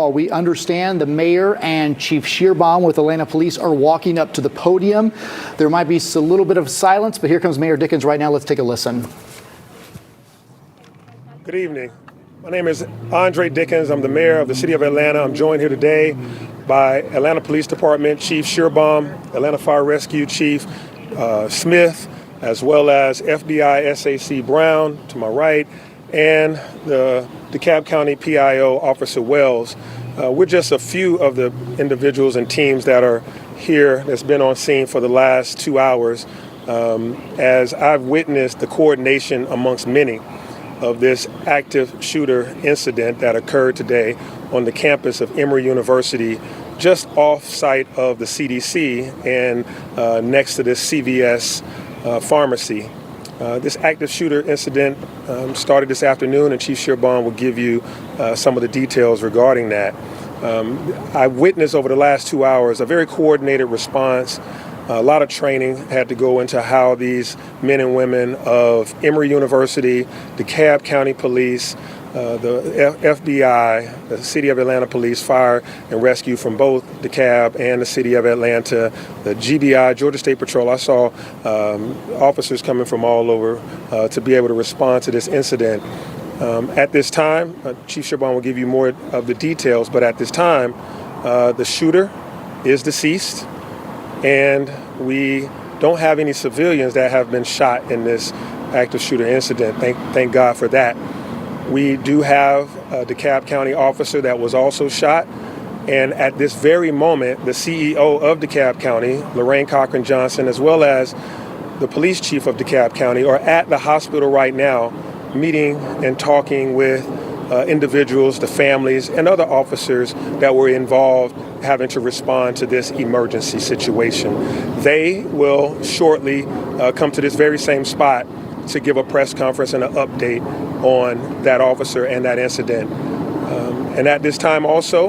We understand the mayor and Chief Shearbaum with Atlanta Police are walking up to the podium. There might be a little bit of silence, but here comes Mayor Dickens right now. Let's take a listen. Good evening. My name is Andre Dickens. I'm the mayor of the city of Atlanta. I'm joined here today by Atlanta Police Department Chief Shearbaum, Atlanta Fire Rescue Chief Smith, as well as FBI SAC Brown to my right, and the DeKalb County PIO Officer Wells. We're just a few of the individuals and teams that are here that's been on scene for the last 2 hours as I've witnessed the coordination amongst many of this active shooter incident that occurred today on the campus of Emory University, just off site of the CDC and next to this CVS pharmacy. This active shooter incident started this afternoon, and Chief Shearbaum will give you some of the details regarding that. I witnessed over the last 2 hours a very coordinated response. A lot of training had to go into how these men and women of Emory University, DeKalb County Police, the FBI, the City of Atlanta Police, Fire and Rescue from both DeKalb and the City of Atlanta, the GBI, Georgia State Patrol. I saw officers coming from all over to be able to respond to this incident. At this time, Chief Shearbaum will give you more of the details, but at this time, the shooter is deceased, and we don't have any civilians that have been shot in this active shooter incident. Thank God for that. We do have a DeKalb County officer that was also shot. And at this very moment, the CEO of DeKalb County, Lorraine Cochran Johnson, as well as the police chief of DeKalb County are at the hospital right now, meeting and talking with individuals, the families, and other officers that were involved having to respond to this emergency situation. They will shortly come to this very same spot to give a press conference and an update on that officer and that incident. And at this time also,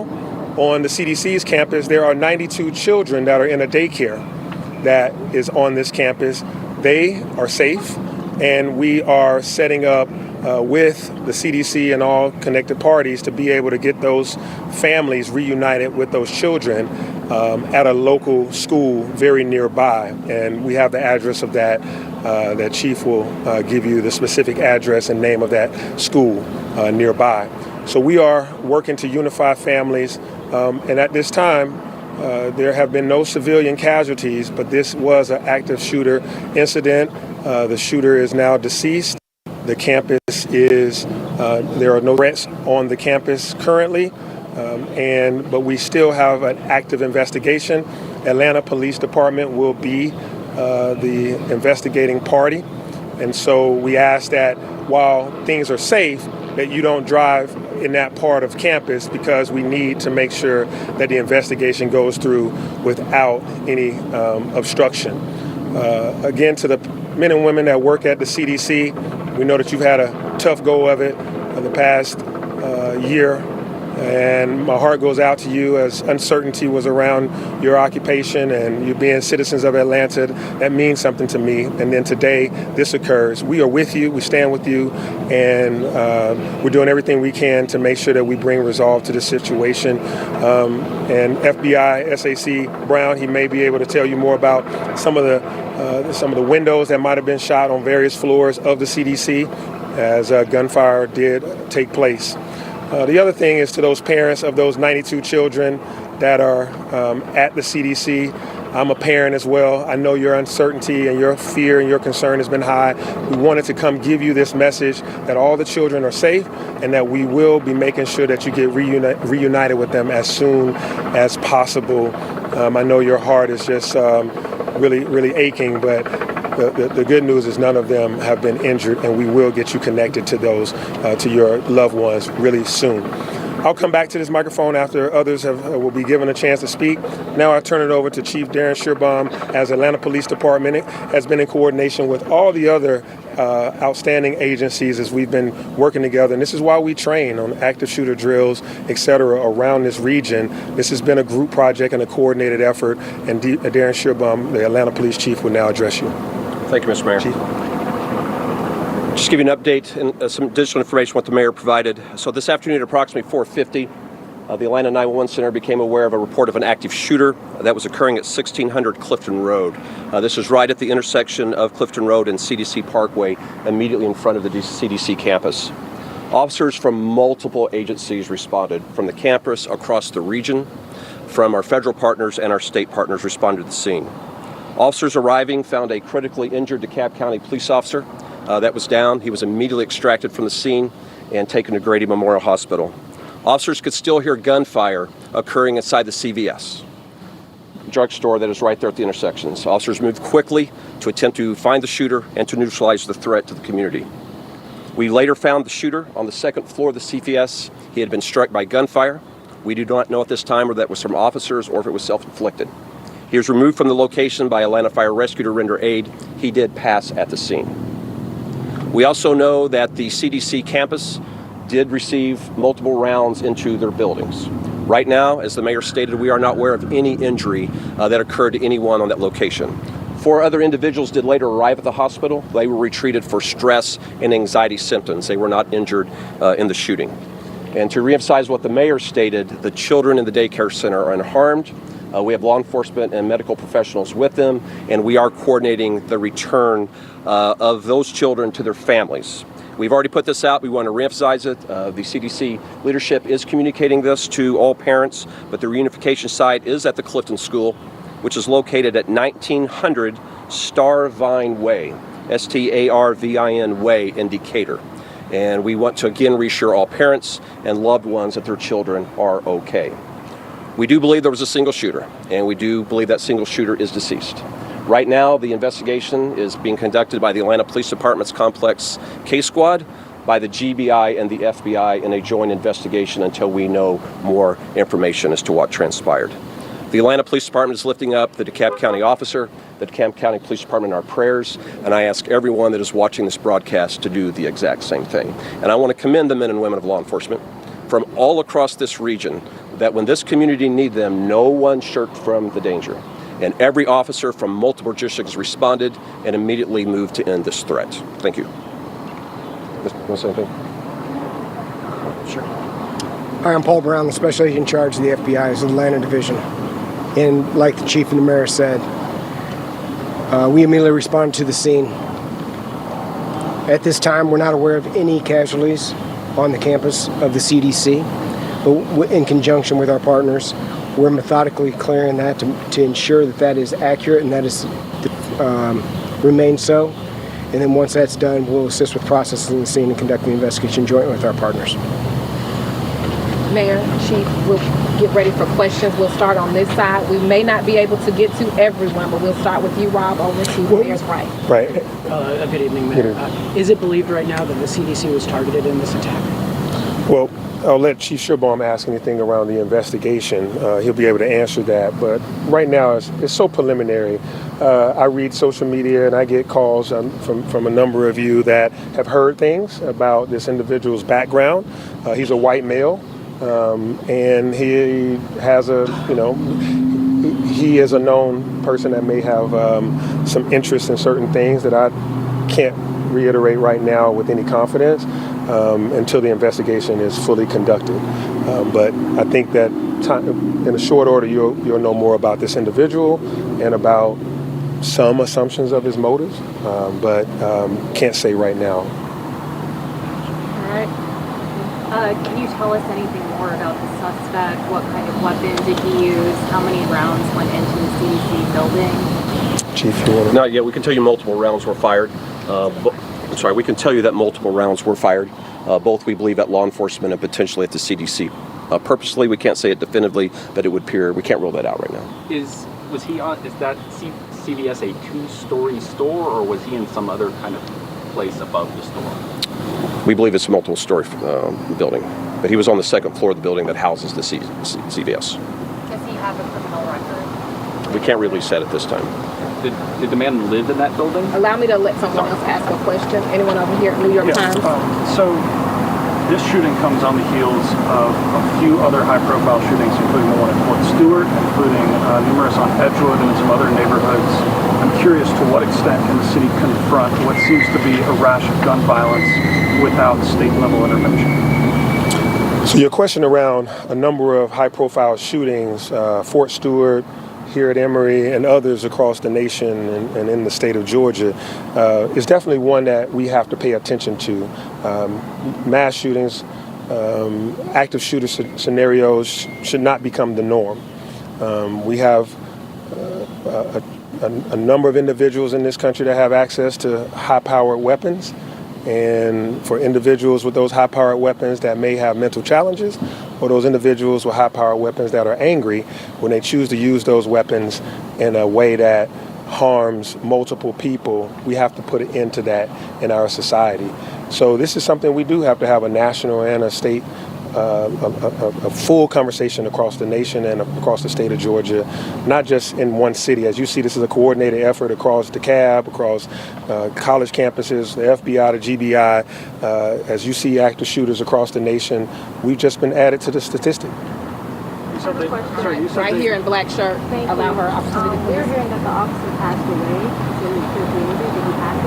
on the CDC's campus, there are 92 children that are in a daycare that is on this campus. They are safe, and we are setting up with the CDC and all connected parties to be able to get those families reunited with those children at a local school very nearby. And we have the address of that. That Chief will give you the specific address and name of that school nearby. So we are working to unify families, and at this time, there have been no civilian casualties, but this was an active shooter incident. The shooter is now deceased. The campus is, there are no threats on the campus currently, but we still have an active investigation. Atlanta Police Department will be the investigating party. And so we ask that while things are safe, that you don't drive in that part of campus, because we need to make sure that the investigation goes through without any obstruction. Again, to the men and women that work at the CDC, we know that you've had a tough go of it in the past year. And my heart goes out to you as uncertainty was around your occupation and you being citizens of Atlanta. That means something to me. And then today, this occurs. We are with you. We stand with you. And we're doing everything we can to make sure that we bring resolve to the situation. And FBI SAC Brown, he may be able to tell you more about some of the windows that might have been shot on various floors of the CDC as gunfire did take place. The other thing is to those parents of those 92 children that are at the CDC. I'm a parent as well. I know your uncertainty and your fear and your concern has been high. We wanted to come give you this message that all the children are safe and that we will be making sure that you get reunited with them as soon as possible. I know your heart is just really aching, but the good news is none of them have been injured, and we will get you connected to those, to your loved ones really soon. I'll come back to this microphone after others will be given a chance to speak. Now I turn it over to Chief Darren Shearbaum, as Atlanta Police Department has been in coordination with all the other outstanding agencies as we've been working together. And this is why we train on active shooter drills, et cetera, around this region. This has been a group project and a coordinated effort. And Darren Shearbaum, the Atlanta Police Chief, will now address you. Thank you, Mr. Mayor. Chief. Just give you an update and some additional information what the mayor provided. So this afternoon at approximately 4:50, The Atlanta 911 Center became aware of a report of an active shooter that was occurring at 1600 Clifton Road. This is right at the intersection of Clifton Road and CDC Parkway, immediately in front of the CDC campus. Officers from multiple agencies responded, from the campus, across the region, from our federal partners and our state partners responded to the scene. Officers arriving found a critically injured DeKalb County police officer that was down. He was immediately extracted from the scene and taken to Grady Memorial Hospital. Officers could still hear gunfire occurring inside the CVS drugstore that is right there at the intersections. Officers moved quickly to attempt to find the shooter and to neutralize the threat to the community. We later found the shooter on the second floor of the CVS. He had been struck by gunfire. We do not know at this time whether that was from officers or if it was self-inflicted. He was removed from the location by Atlanta Fire Rescue to render aid. He did pass at the scene. We also know that the CDC campus did receive multiple rounds into their buildings. Right now, as the mayor stated, we are not aware of any injury that occurred to anyone on that location. 4 other individuals did later arrive at the hospital. They were retreated for stress and anxiety symptoms. They were not injured in the shooting. And to reemphasize what the mayor stated, the children in the daycare center are unharmed. We have law enforcement and medical professionals with them, and we are coordinating the return of those children to their families. We've already put this out. We want to reemphasize it. The CDC leadership is communicating this to all parents, but the reunification site is at the Clifton School, which is located at 1900 Starvine Way, Starvin Way in Decatur. And we want to again reassure all parents and loved ones that their children are okay. We do believe there was a single shooter, and we do believe that single shooter is deceased. Right now, the investigation is being conducted by the Atlanta Police Department's Complex Case Squad, by the GBI and the FBI in a joint investigation until we know more information as to what transpired. The Atlanta Police Department is lifting up the DeKalb County officer, the DeKalb County Police Department in our prayers, and I ask everyone that is watching this broadcast to do the exact same thing. And I want to commend the men and women of law enforcement from all across this region that when this community needs them, no one shirked from the danger. And every officer from multiple jurisdictions responded and immediately moved to end this threat. Thank you. Want to say anything? Sure. Hi, I'm Paul Brown, the Special Agent in charge of the FBI's Atlanta Division. And like the Chief and the Mayor said, we immediately responded to the scene. At this time, we're not aware of any casualties on the campus of the CDC, but in conjunction with our partners, we're methodically clearing that to ensure that that is accurate and that is remains so. And then once that's done, we'll assist with processing the scene and conducting the investigation jointly with our partners. Mayor, Chief, we'll get ready for questions. We'll start on this side. We may not be able to get to everyone, but we'll start with you, Rob, over to the mayor's right. Right. Good evening, Mayor. Is it believed right now that the CDC was targeted in this attack? Well, I'll let Chief Shearbaum ask anything around the investigation. He'll be able to answer that. But right now, it's so preliminary. I read social media and I get calls from a number of you that have heard things about this individual's background. He's a white male, and he has he is a known person that may have some interest in certain things that I can't reiterate right now with any confidence. Until the investigation is fully conducted. But I think that in a short order, you'll know more about this individual and about some assumptions of his motives, but can't say right now. All right. Can you tell us anything more about the suspect? What kind of weapon did he use? How many rounds went into the CDC building? Chief, you want to? Not yet. We can tell you multiple rounds were fired. We can tell you that multiple rounds were fired, both we believe at law enforcement and potentially at the CDC. Purposely, we can't say it definitively, but it would appear we can't rule that out right now. Is that CVS a two-story store, or was he in some other kind of place above the store? We believe it's a multiple-story building, but he was on the second floor of the building that houses the CVS. Does he have a criminal record? We can't release that at this time. Did the man live in that building? Allow me to let someone else ask a question. Anyone over here at New York Times? So this shooting comes on the heels of a few other high-profile shootings, including the one at Fort Stewart, including numerous on Edgewood and some other neighborhoods. I'm curious to what extent can the city confront what seems to be a rash of gun violence without state-level intervention? So your question around a number of high-profile shootings, Fort Stewart, here at Emory, and others across the nation and in the state of Georgia, is definitely one that we have to pay attention to. Mass shootings, active shooter scenarios should not become the norm. We have a number of individuals in this country that have access to high-powered weapons. And for individuals with those high-powered weapons that may have mental challenges, or those individuals with high-powered weapons that are angry, when they choose to use those weapons in a way that harms multiple people, we have to put an end to that in our society. So this is something we do have to have a national and a state, a full conversation across the nation and across the state of Georgia, not just in one city. As you see, this is a coordinated effort across DeKalb, across college campuses, the FBI, the GBI. As you see active shooters across the nation, we've just been added to the statistic. Right here in black shirt. Allow her opportunity. We're hearing that the officer passed away. Did he pass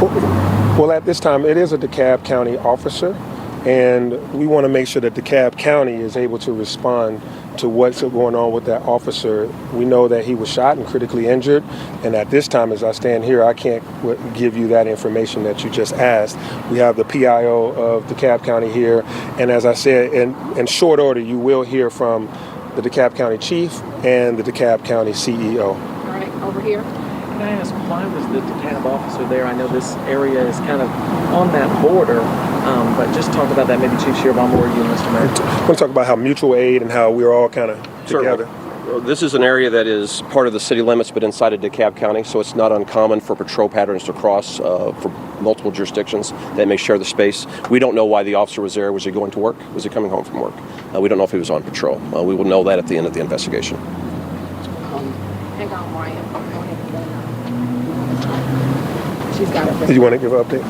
away? Well, at this time, it is a DeKalb County officer. And we want to make sure that DeKalb County is able to respond to what's going on with that officer. We know that he was shot and critically injured. And at this time, as I stand here, I can't give you that information that you just asked. We have the PIO of DeKalb County here. And as I said, in short order, you will hear from the DeKalb County Chief and the DeKalb County CEO. All right, over here. Can I ask, why was the DeKalb officer there? I know this area is kind of on that border, but just talk about that, maybe Chief Shearbaum or you, Mr. Mayor. I want to talk about how mutual aid and how we're all kind of together. Well, this is an area that is part of the city limits, but inside of DeKalb County, so it's not uncommon for patrol patterns to cross for multiple jurisdictions that may share the space. We don't know why the officer was there. Was he going to work? Was he coming home from work? We don't know if he was on patrol. We will know that at the end of the investigation. Hang on, Ryan. She's got it. Do you want to give an update?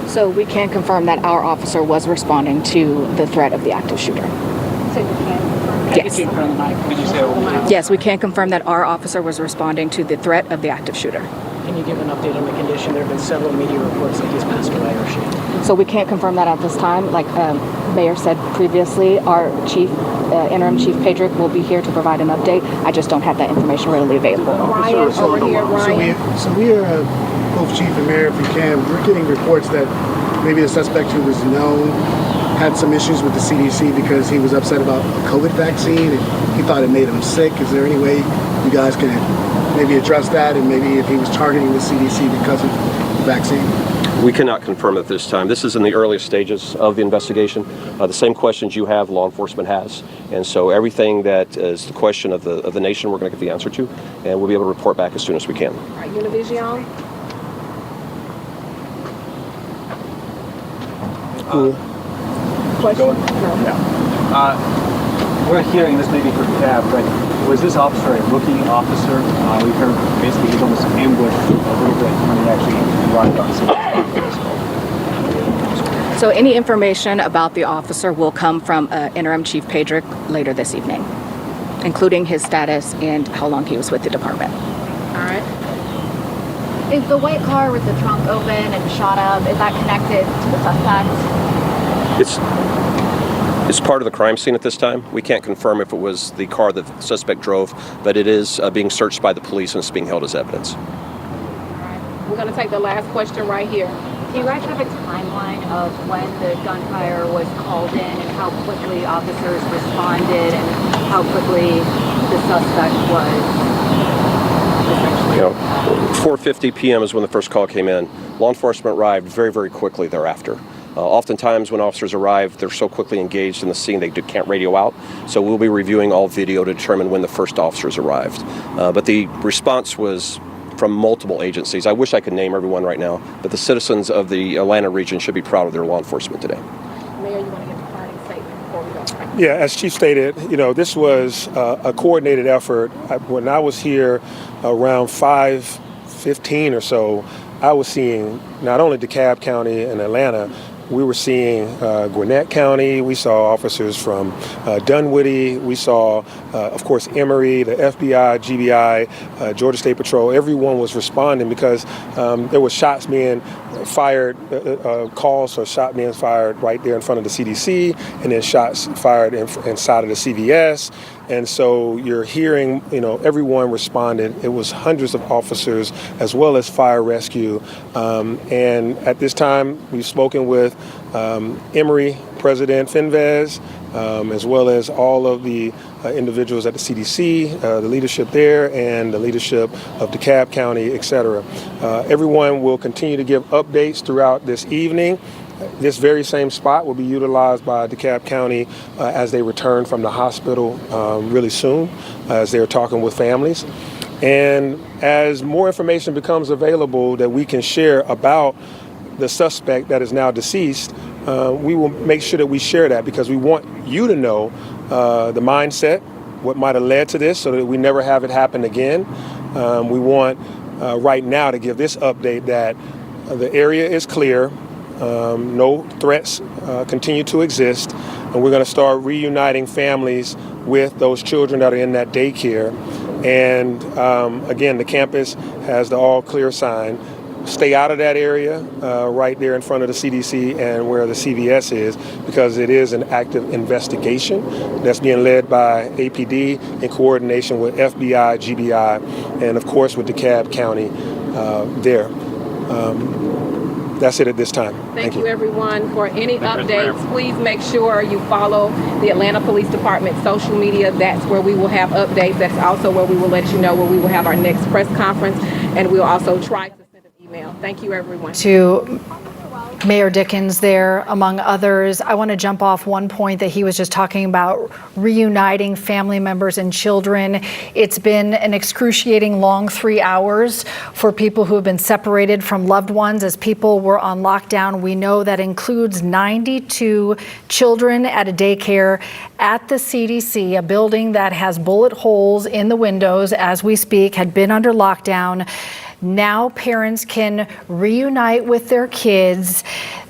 So we can confirm that our officer was responding to the threat of the active shooter. So you can confirm? Yes. Yes, we can confirm that our officer was responding to the threat of the active shooter. Can you give an update on the condition? There have been several media reports that he's passed away or she. So we can't confirm that at this time. Like Mayor said previously, our chief, interim chief Pedrick, will be here to provide an update. I just don't have that information readily available. Ryan, over here, Ryan. So we are, both chief and mayor, if we can, we're getting reports that maybe the suspect who was known had some issues with the CDC because he was upset about a COVID vaccine and he thought it made him sick. Is there any way you guys can maybe address that, and maybe if he was targeting the CDC because of the vaccine? We cannot confirm at this time. This is in the earliest stages of the investigation. The same questions you have, law enforcement has. And so everything that is the question of the nation, we're going to get the answer to, and we'll be able to report back as soon as we can. All right, Univision. Question? No. We're hearing this maybe for Cab, but was this officer a rookie officer? We heard basically he was almost ambushed a little bit when he actually arrived on scene. So any information about the officer will come from interim chief Pedrick later this evening, including his status and how long he was with the department. All right. Is the white car with the trunk open and shot up, is that connected to the suspect? It's part of the crime scene at this time. We can't confirm if it was the car that the suspect drove, but it is being searched by the police and it's being held as evidence. All right. We're going to take the last question right here. Do you guys have a timeline of when the gunfire was called in and how quickly officers responded and how quickly the suspect was essentially? 4:50 p.m. is when the first call came in. Law enforcement arrived very, very quickly thereafter. Oftentimes when officers arrive, they're so quickly engaged in the scene they can't radio out. So we'll be reviewing all video to determine when the first officers arrived. But the response was from multiple agencies. I wish I could name everyone right now, but the citizens of the Atlanta region should be proud of their law enforcement today. Mayor, you want to give a parting statement before we go? Yeah, as Chief stated, this was a coordinated effort. When I was here around 5:15 or so, I was seeing not only DeKalb County and Atlanta, we were seeing Gwinnett County. We saw officers from Dunwoody. We saw, of course, Emory, the FBI, GBI, Georgia State Patrol. Everyone was responding because there were shots being fired, calls for shot being fired right there in front of the CDC, and then shots fired inside of the CVS. And so you're hearing, everyone responded. It was hundreds of officers as well as fire rescue. And at this time, we've spoken with Emory President Finvez, as well as all of the individuals at the CDC, the leadership there, and the leadership of DeKalb County, et cetera. Everyone will continue to give updates throughout this evening. This very same spot will be utilized by DeKalb County as they return from the hospital really soon, as they're talking with families. And as more information becomes available that we can share about the suspect that is now deceased, we will make sure that we share that, because we want you to know the mindset, what might have led to this, so that we never have it happen again. We want right now to give this update that the area is clear. No threats continue to exist, and we're going to start reuniting families with those children that are in that daycare. And again, the campus has the all clear sign. Stay out of that area right there in front of the CDC and where the CVS is, because it is an active investigation that's being led by APD in coordination with FBI, GBI, and of course with DeKalb County there. That's it at this time. Thank you, everyone. For any updates, please make sure you follow the Atlanta Police Department social media. That's where we will have updates. That's also where we will let you know where we will have our next press conference, and we'll also try to send an email. Thank you, everyone. To Mayor Dickens there, among others. I want to jump off one point that he was just talking about, reuniting family members and children. It's been an excruciating long 3 hours for people who have been separated from loved ones as people were on lockdown. We know that includes 92 children at a daycare at the CDC, a building that has bullet holes in the windows as we speak, had been under lockdown. Now parents can reunite with their kids.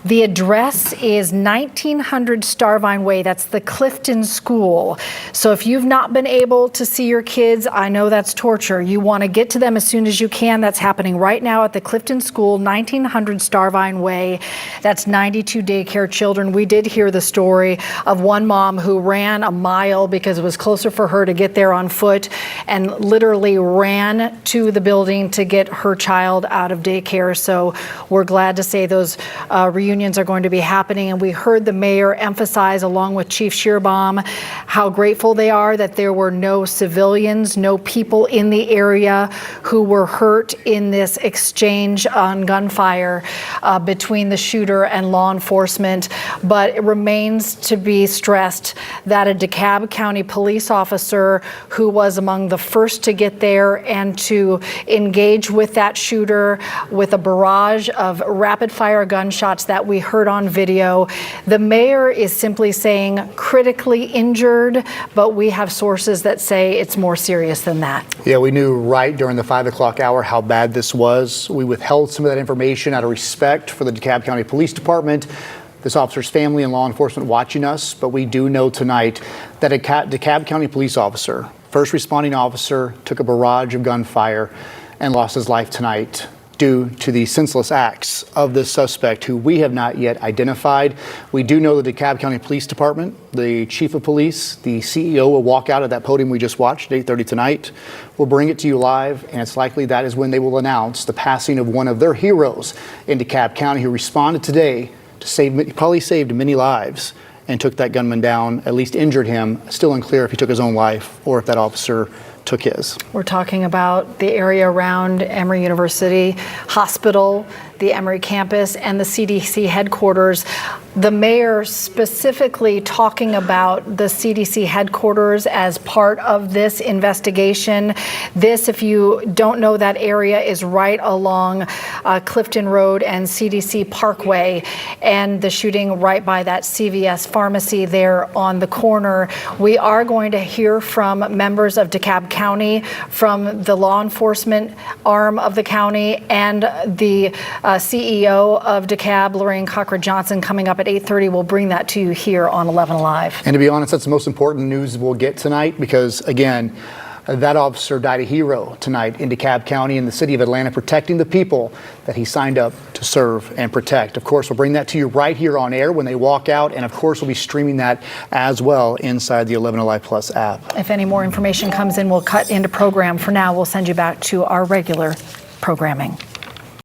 The address is 1900 Starvine Way. That's the Clifton School. So if you've not been able to see your kids, I know that's torture. You want to get to them as soon as you can. That's happening right now at the Clifton School, 1900 Starvine Way. That's 92 daycare children. We did hear the story of one mom who ran a mile because it was closer for her to get there on foot, and literally ran to the building to get her child out of daycare. So we're glad to say those reunions are going to be happening. And we heard the mayor emphasize, along with Chief Shearbaum, how grateful they are that there were no civilians, no people in the area who were hurt in this exchange on gunfire between the shooter and law enforcement. But it remains to be stressed that a DeKalb County police officer who was among the first to get there and to engage with that shooter with a barrage of rapid fire gunshots that we heard on video. The mayor is simply saying critically injured, but we have sources that say it's more serious than that. Yeah, we knew right during the 5 o'clock hour how bad this was. We withheld some of that information out of respect for the DeKalb County Police Department, this officer's family and law enforcement watching us, but we do know tonight that a DeKalb County police officer, first responding officer, took a barrage of gunfire and lost his life tonight due to the senseless acts of this suspect, who we have not yet identified. We do know the DeKalb County Police Department, the chief of police, the CEO will walk out of that podium we just watched at 8:30 tonight. We'll bring it to you live, and it's likely that is when they will announce the passing of one of their heroes in DeKalb County, who responded today to probably saved many lives and took that gunman down, at least injured him. Still unclear if he took his own life or if that officer took his. We're talking about the area around Emory University Hospital, the Emory campus, and the CDC headquarters. The mayor specifically talking about the CDC headquarters as part of this investigation. This, if you don't know that area, is right along Clifton Road and CDC Parkway, and the shooting right by that CVS pharmacy there on the corner. We are going to hear from members of DeKalb County, from the law enforcement arm of the county, and the CEO of DeKalb, Lorraine Cochran-Johnson, coming up at 8:30. We'll bring that to you here on 11 Alive. And to be honest, that's the most important news we'll get tonight because, again, that officer died a hero tonight in DeKalb County in the city of Atlanta, protecting the people that he signed up to serve and protect. Of course, we'll bring that to you right here on air when they walk out. And of course, we'll be streaming that as well inside the 11 Alive Plus app. If any more information comes in, we'll cut into program. For now, we'll send you back to our regular programming.